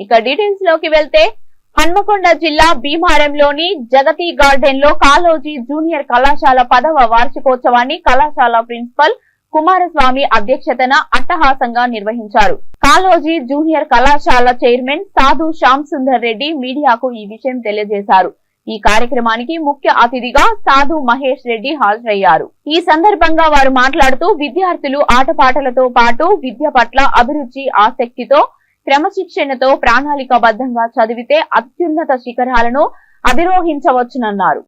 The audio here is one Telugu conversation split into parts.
ఇక డీటెయిల్స్ లోకి వెళ్తే హన్మకొండ జిల్లా భీమారంలోని జగతి గార్డెన్ లో కాళోజీ జూనియర్ కళాశాల 10వ వార్షికోత్సవాన్ని కళాశాల ప్రిన్సిపల్ కుమారస్వామి అధ్యక్షతన అట్టహాసంగా నిర్వహించారు. కాళోజీ జూనియర్ కళాశాల చైర్మన్ సాధు శ్యామ్ సుందర్ రెడ్డి మీడియాకు ఈ విషయం తెలియజేశారు. ఈ కార్యక్రమానికి ముఖ్య అతిథిగా సాధు మహేష్ రెడ్డి హాజరయ్యారు. ఈ సందర్భంగా వారు మాట్లాడుతూ విద్యార్థులు ఆటపాటలతో పాటు విద్య పట్ల అభిరుచి, ఆసక్తితో, క్రమశిక్షణతో ప్రణాళికాబద్ధంగా చదివితే అత్యున్నత శిఖరాలను అధిరోహించవచ్చునన్నారు.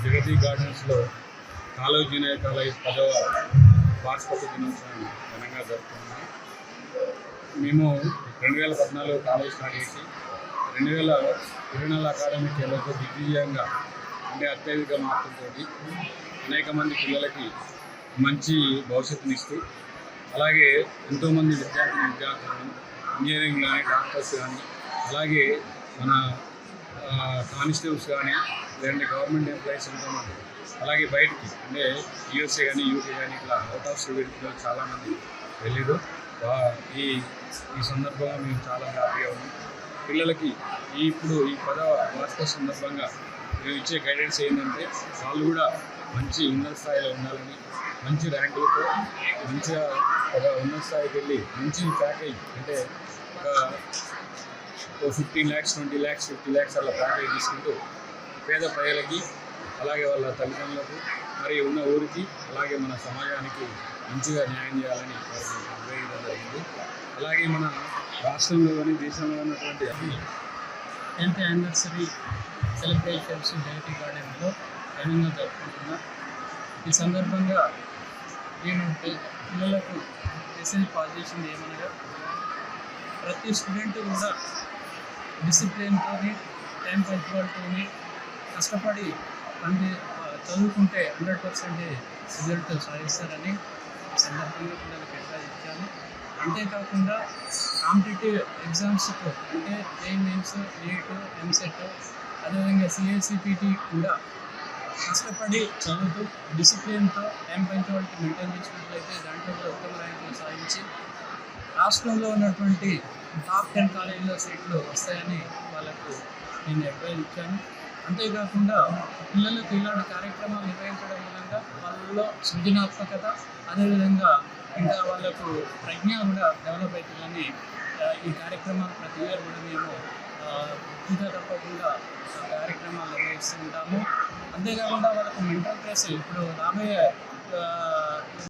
జగతి గార్డెన్స్లో కాళోజీ జూనియర్ కాలేజ్ 10వ వార్షిక దినోత్సవం ఘనంగా జరుగుతుంది. మేము 2014 కాలేజ్ స్టార్ట్ చేసి 2024 అకాడమిక్ ఇయర్లకు దిగ్విజయంగా అంటే అత్యధిక మార్కులతోటి అనేక మంది పిల్లలకి మంచి భవిష్యత్తునిస్తూ అలాగే ఎంతోమంది విద్యార్థులను ఇంజనీరింగ్ కానీ, డాక్టర్స్ కానీ, అలాగే మన కానిస్టేబుల్స్ కానీ, లేదంటే గవర్నమెంట్ ఎంప్లాయీస్ ఎంతోమంది, అలాగే బయటికి అంటే యూఎస్ఏ కానీ, యూకే కానీ ఇట్లా అవుట్ ఆఫ్ స్టేట్ చాలామంది వెళ్ళారు. ఈ సందర్భంగా మేము చాలా హ్యాపీగా ఉన్నాం. పిల్లలకి ఇప్పుడు ఈ 10వ వార్షిక సందర్భంగా మేము ఇచ్చే గైడెన్స్ ఏంటంటే వాళ్ళు కూడా మంచి ఉన్నత స్థాయిలో ఉండాలని, మంచి ర్యాంకులతో మంచిగా ఒక ఉన్నత స్థాయికి వెళ్ళి మంచి ప్యాకేజ్ అంటే ఒక 15 lakhs, 20 lakhs, 50 lakhs అలా ప్యాకేజ్ తీసుకుంటూ పేద ప్రజలకి, అలాగే వాళ్ళ తల్లిదండ్రులకు, మరి ఉన్న ఊరికి, అలాగే మన సమాజానికి మంచిగా న్యాయం చేయాలని వారికి నిర్వహించడం జరిగింది. అలాగే మన రాష్ట్రంలో కానీ దేశంలో ఉన్నటువంటి 10th యానివర్సరీ సెలబ్రేషన్స్ జగతి గార్డెన్లో ఘనంగా జరుపుకుంటున్నాం. ఈ సందర్భంగా నేను పిల్లలకు మెసేజ్ పాస్ చేసింది ఏమనగా, ప్రతి స్టూడెంట్ కూడా డిసిప్లిన్తో, టైం పంచువాలితో కష్టపడి చదువుకుంటే 100% రిజల్ట్ సాధిస్తారని ఈ సందర్భంగా పిల్లలకు అడ్వైస్ ఇచ్చాను. అంతేకాకుండా కాంపిటేటివ్ ఎగ్జామ్స్కు అంటే జేఈఈ మెయిన్స్, నీట్, ఎంసెట్, అదేవిధంగా సిఎస్సిపిటి కూడా కష్టపడి చదువుతూ డిసిప్లిన్తో టైం పంచువాలిటీ మెయింటైన్ చేసినట్లయితే దాంట్లో కూడా ఉత్తమ ర్యాంకులు సాధించి రాష్ట్రంలో ఉన్నటువంటి టాప్ 10 కాలేజీలో సీట్లు వస్తాయని వాళ్ళకు నేను అడ్వైజ్ ఇచ్చాను. అంతేకాకుండా పిల్లలకు ఇలాంటి కార్యక్రమాలు నిర్వహించడం మూలంగా వాళ్ళలో సృజనాత్మకత, అదేవిధంగా ఇంకా వాళ్ళకు ప్రజ్ఞ కూడా డెవలప్ అవుతుందని ఈ కార్యక్రమాలు ప్రతి ఇయర్ కూడా మేము ఇంకా తప్పకుండా కార్యక్రమాలు నిర్వహిస్తుంటాము. అంతేకాకుండా వాళ్ళకు మెంటల్ స్ట్రెస్ ఇప్పుడు రాబోయే